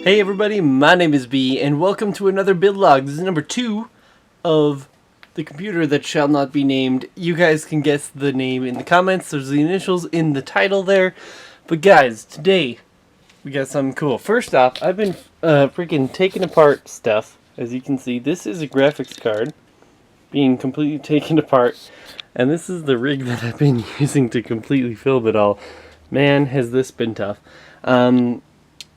Hey everybody, my name is Bee, and welcome to another build log. This is number 2 of the computer that shall not be named. You guys can guess the name in the comments. There's the initials in the title there. But guys, today we got something cool. First off, I've been freaking taking apart stuff. As you can see, this is a graphics card being completely taken apart. And this is the rig that I've been using to completely film it all. Man, has this been tough.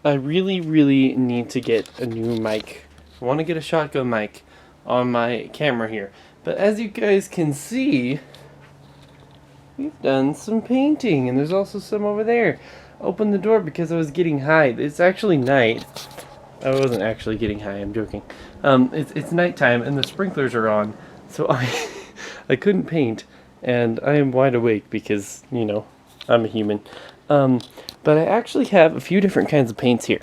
I really need to get a new mic. I want to get a shotgun mic on my camera here. But as you guys can see, we've done some painting, and there's also some over there. Open the door because I was getting high. It's actually night. I wasn't actually getting high, I'm joking. It's nighttime and the sprinklers are on, so I couldn't paint, and I am wide awake because, you know, I'm a human. But I actually have a few different kinds of paints here.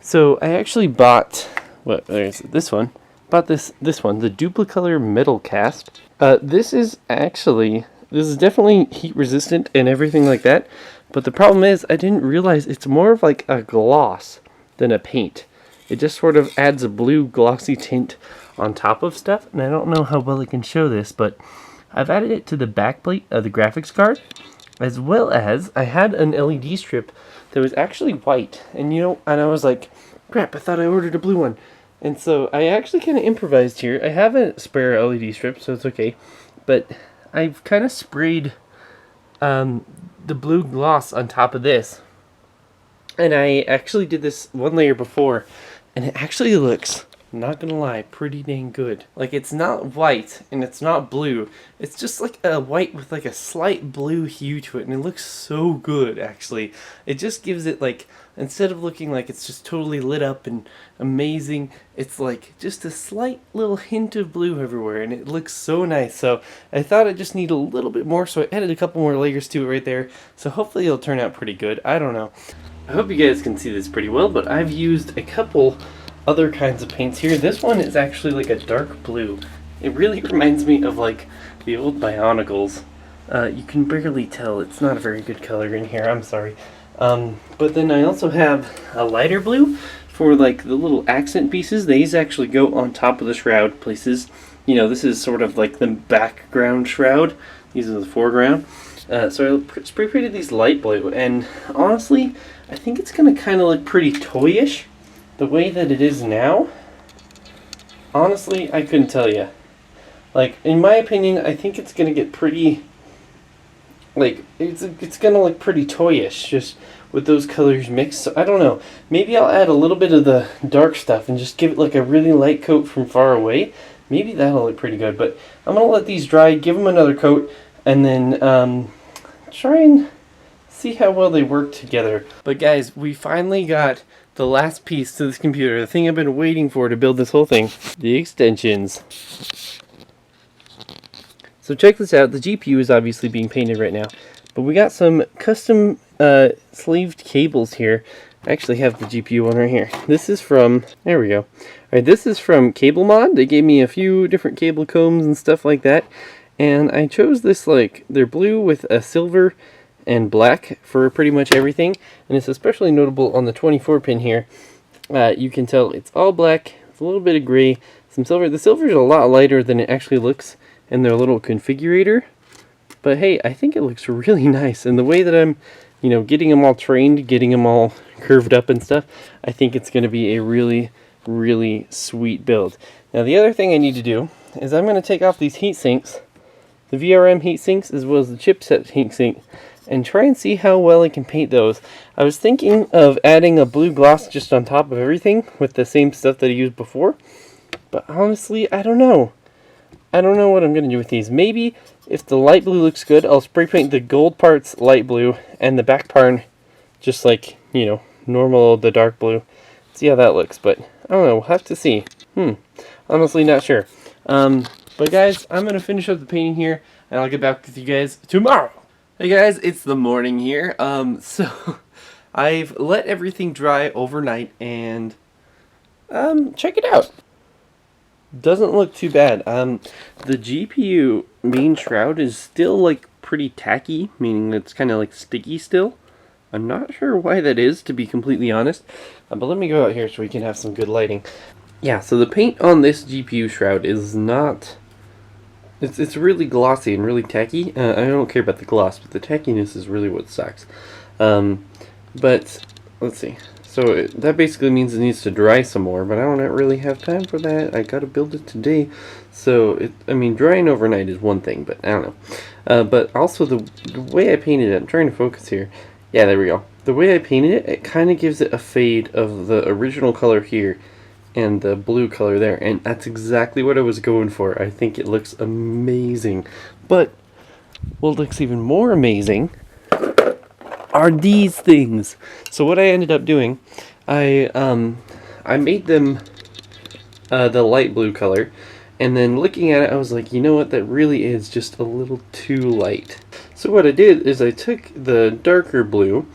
So I actually bought, there's this one. Bought this one, the Duplicolor Metal Cast. This is definitely heat resistant and everything like that. But the problem is, I didn't realize it's more of like a gloss than a paint. It just sort of adds a blue glossy tint on top of stuff. And I don't know how well I can show this, but I've added it to the backplate of the graphics card. As well as, I had an LED strip that was actually white. And and I was like, crap, I thought I ordered a blue one. And so I actually kind of improvised here. I have a spare LED strip, so it's okay. But I've kind of sprayed the blue gloss on top of this. And I actually did this one layer before. And it actually looks, not gonna lie, pretty dang good. Like, it's not white and it's not blue. It's just like a white with like a slight blue hue to it, and it looks so good, actually. It just gives it, like, instead of looking like it's just totally lit up and amazing, it's like just a slight little hint of blue everywhere, and it looks so nice. So I thought I just need a little bit more, so I added a couple more layers to it right there. So hopefully it'll turn out pretty good. I don't know. I hope you guys can see this pretty well, but I've used a couple other kinds of paints here. This one is actually like a dark blue. It really reminds me of like the old Bionicles. You can barely tell. It's not a very good color in here. I'm sorry. But then I also have a lighter blue for like the little accent pieces. These actually go on top of the shroud places. You know, this is sort of like the background shroud. These are the foreground. So I spray painted these light blue, and honestly, I think it's gonna kind of look pretty toyish. The way that it is now, honestly, I couldn't tell you. Like, in my opinion, I think it's gonna get pretty, like, it's gonna look pretty toyish, just with those colors mixed. So I don't know. Maybe I'll add a little bit of the dark stuff and just give it like a really light coat from far away. Maybe that'll look pretty good. But I'm gonna let these dry, give them another coat, and then try and see how well they work together. But guys, we finally got the last piece to this computer, the thing I've been waiting for to build this whole thing, the extensions. So check this out. The GPU is obviously being painted right now, but we got some custom sleeved cables here. I actually have the GPU one right here. This is from, there we go. Alright, this is from Cable Mod. They gave me a few different cable combs and stuff like that, and I chose this, like, they're blue with a silver and black for pretty much everything, and it's especially notable on the 24 pin here. You can tell it's all black, it's a little bit of gray, some silver. The silver is a lot lighter than it actually looks in their little configurator, but hey, I think it looks really nice, and the way that I'm, getting them all trained, getting them all curved up and stuff, I think it's going to be a really sweet build. Now the other thing I need to do is I'm going to take off these heat sinks, the VRM heat sinks as well as the chipset heat sink, and try and see how well I can paint those. I was thinking of adding a blue gloss just on top of everything with the same stuff that I used before, but honestly, I don't know. I don't know what I'm going to do with these. Maybe if the light blue looks good, I'll spray paint the gold parts light blue and the back part just like, normal, the dark blue. See how that looks, but I don't know. We'll have to see. Honestly, not sure. But guys, I'm going to finish up the painting here, and I'll get back with you guys tomorrow. Hey guys, it's the morning here. So I've let everything dry overnight, and check it out. Doesn't look too bad. The GPU main shroud is still like pretty tacky, meaning it's kind of like sticky still. I'm not sure why that is, to be completely honest, but let me go out here so we can have some good lighting. Yeah, so the paint on this GPU shroud is not... It's really glossy and really tacky. I don't care about the gloss, but the tackiness is really what sucks. But, let's see. So that basically means it needs to dry some more, but I don't really have time for that. I gotta build it today. So, I mean, drying overnight is one thing, but I don't know. But also the way I painted it, I'm trying to focus here. Yeah, there we go. The way I painted it, it kind of gives it a fade of the original color here and the blue color there, and that's exactly what I was going for. I think it looks amazing. But what looks even more amazing are these things. So what I ended up doing, I made them the light blue color, and then looking at it I was like, you know what, that really is just a little too light. So what I did is I took the darker blue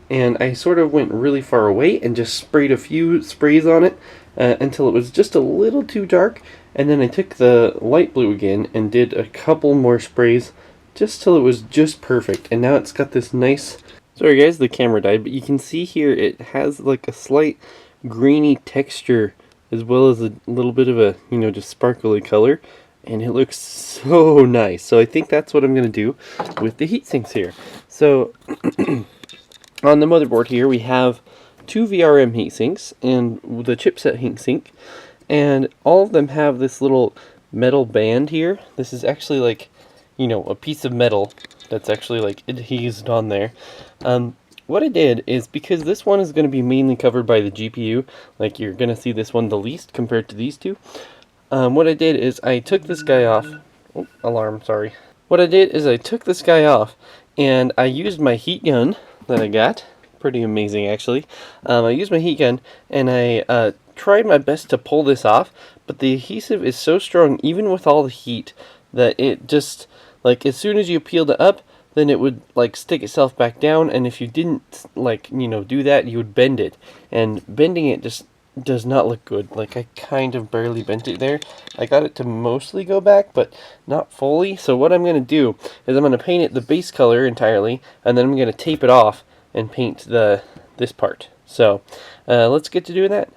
and I sort of went really far away and just sprayed a few sprays on it until it was just a little too dark, and then I took the light blue again and did a couple more sprays just till it was just perfect, and now it's got this nice... Sorry guys, the camera died, but you can see here it has like a slight greeny texture as well as a little bit of a, you know, just sparkly color, and it looks so nice. So I think that's what I'm going to do with the heat sinks here. So on the motherboard here we have two VRM heat sinks and the chipset heat sink, and all of them have this little metal band here. This is actually like, you know, a piece of metal that's actually like adhesed on there. What I did is, because this one is going to be mainly covered by the GPU, like you're going to see this one the least compared to these two, what I did is I took this guy off. Oh, alarm, sorry. What I did is I took this guy off and I used my heat gun that I got. Pretty amazing actually. I used my heat gun and I tried my best to pull this off, but the adhesive is so strong even with all the heat that it just, like, as soon as you peeled it up, then it would like stick itself back down, and if you didn't, like, you know, do that, you would bend it, and bending it just does not look good. Like, I kind of barely bent it there. I got it to mostly go back, but not fully. So what I'm going to do is I'm going to paint it the base color entirely, and then I'm going to tape it off and paint this part. So let's get to doing that.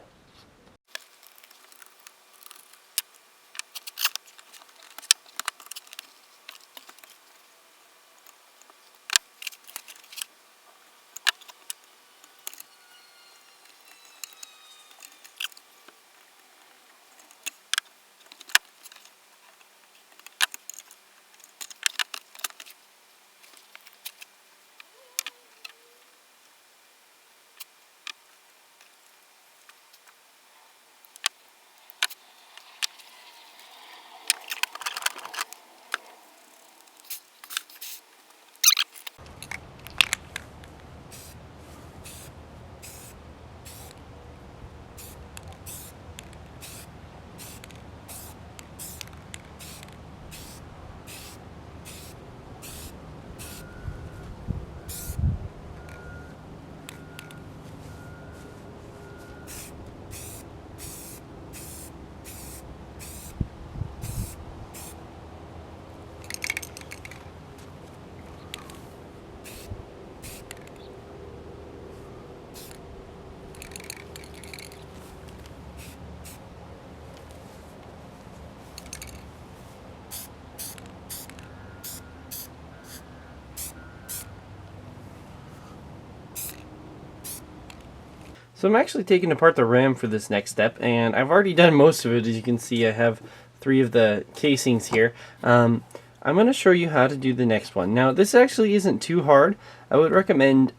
So I'm actually taking apart the RAM for this next step, and I've already done most of it. As you can see, I have 3 of the casings here. I'm going to show you how to do the next one. Now, this actually isn't too hard. I would recommend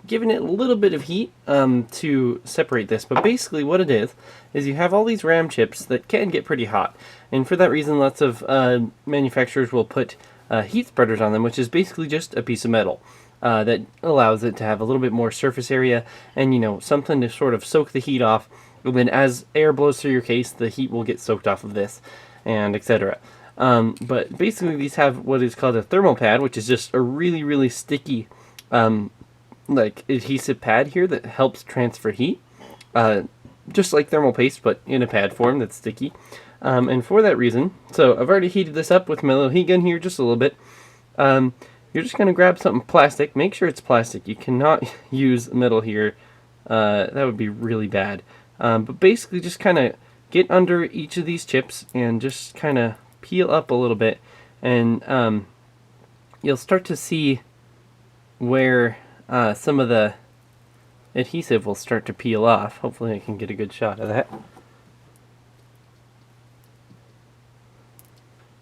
giving it a little bit of heat to separate this. But basically what it is you have all these RAM chips that can get pretty hot. And for that reason, lots of manufacturers will put heat spreaders on them, which is basically just a piece of metal. That allows it to have a little bit more surface area and, you know, something to sort of soak the heat off. And then as air blows through your case, the heat will get soaked off of this, and etc. But basically these have what is called a thermal pad, which is just a really, really sticky like adhesive pad here that helps transfer heat. Just like thermal paste, but in a pad form that's sticky. And for that reason, so I've already heated this up with my little heat gun here just a little bit. you're just going to grab something plastic. Make sure it's plastic. You cannot use metal here. That would be really bad. But basically just kind of get under each of these chips and just kind of peel up a little bit, and you'll start to see where some of the adhesive will start to peel off. Hopefully I can get a good shot of that.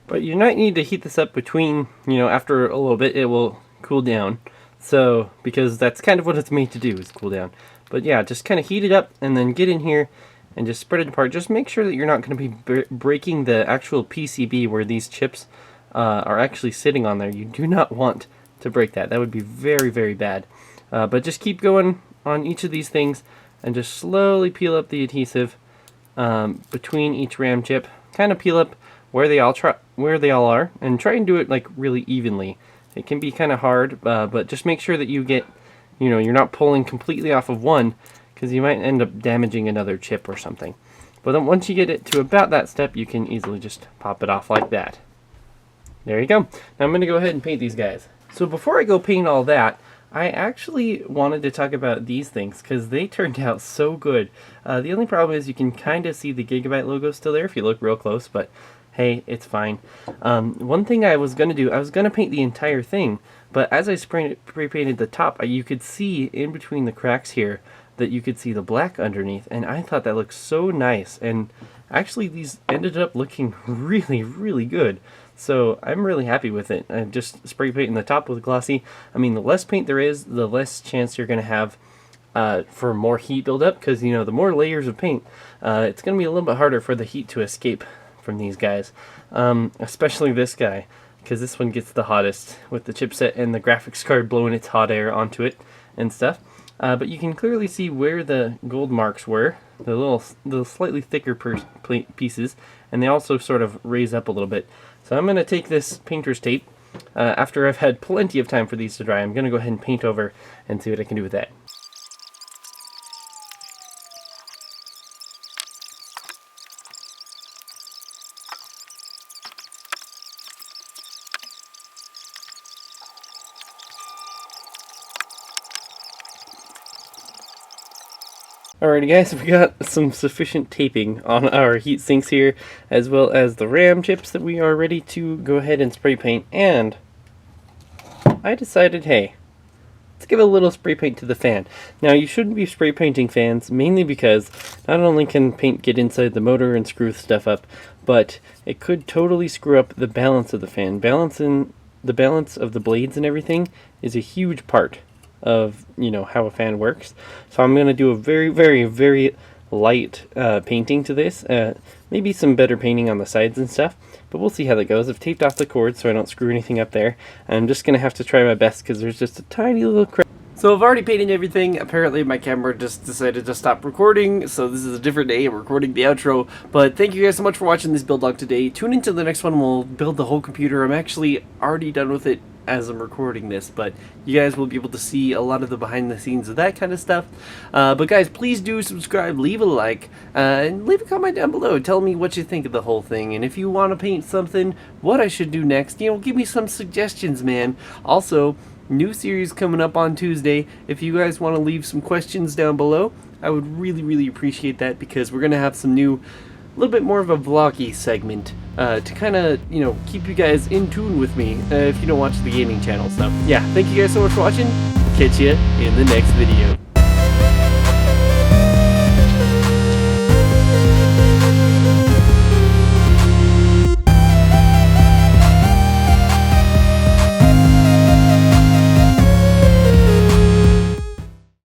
But you might need to heat this up between, after a little bit it will cool down. So, because that's kind of what it's made to do, is cool down. But yeah, just kind of heat it up and then get in here and just spread it apart. Just make sure that you're not going to be breaking the actual PCB where these chips are actually sitting on there. You do not want to break that. That would be very, very bad. But just keep going on each of these things and just slowly peel up the adhesive between each RAM chip. Kind of peel up where they all are, and try and do it like really evenly. It can be kind of hard, but just make sure that you get, you're not pulling completely off of one, because you might end up damaging another chip or something. But then once you get it to about that step, you can easily just pop it off like that. There you go. Now I'm going to go ahead and paint these guys. So before I go paint all that, I actually wanted to talk about these things because they turned out so good. The only problem is you can kind of see the Gigabyte logo still there if you look real close, but hey, it's fine. One thing I was going to do, I was going to paint the entire thing, but as I spray painted the top, you could see in between the cracks here that you could see the black underneath, and I thought that looked so nice, and actually these ended up looking really, really good. So I'm really happy with it. I'm just spray painting the top with glossy. I mean, the less paint there is, the less chance you're going to have for more heat buildup, because the more layers of paint, it's going to be a little bit harder for the heat to escape from these guys, especially this guy, because this one gets the hottest with the chipset and the graphics card blowing its hot air onto it and stuff. But you can clearly see where the gold marks were, the slightly thicker pieces, and they also sort of raise up a little bit. So I'm going to take this painter's tape, after I've had plenty of time for these to dry. I'm going to go ahead and paint over and see what I can do with that. Alrighty guys, we got some sufficient taping on our heat sinks here, as well as the RAM chips that we are ready to go ahead and spray paint, and I decided, hey, let's give a little spray paint to the fan. Now you shouldn't be spray painting fans, mainly because not only can paint get inside the motor and screw stuff up, but it could totally screw up the balance of the fan. The balance of the blades and everything is a huge part of how a fan works. So I'm going to do a very, very, very light painting to this. Maybe some better painting on the sides and stuff, but we'll see how that goes. I've taped off the cord so I don't screw anything up there. I'm just going to have to try my best because there's just a tiny little crack. So I've already painted everything. Apparently my camera just decided to stop recording, so this is a different day. I'm recording the outro, but thank you guys so much for watching this build log today. Tune into the next one. We'll build the whole computer. I'm actually already done with it as I'm recording this, but you guys will be able to see a lot of the behind the scenes of that kind of stuff. But guys, please do subscribe, leave a like, and leave a comment down below. Tell me what you think of the whole thing, and if you want to paint something, what I should do next. Give me some suggestions, man. Also, new series coming up on Tuesday. If you guys want to leave some questions down below, I would really, really appreciate that, because we're going to have some new, a little bit more of a vloggy segment to kind of, keep you guys in tune with me if you don't watch the gaming channel stuff. Yeah, thank you guys so much for watching. Catch you in the next video.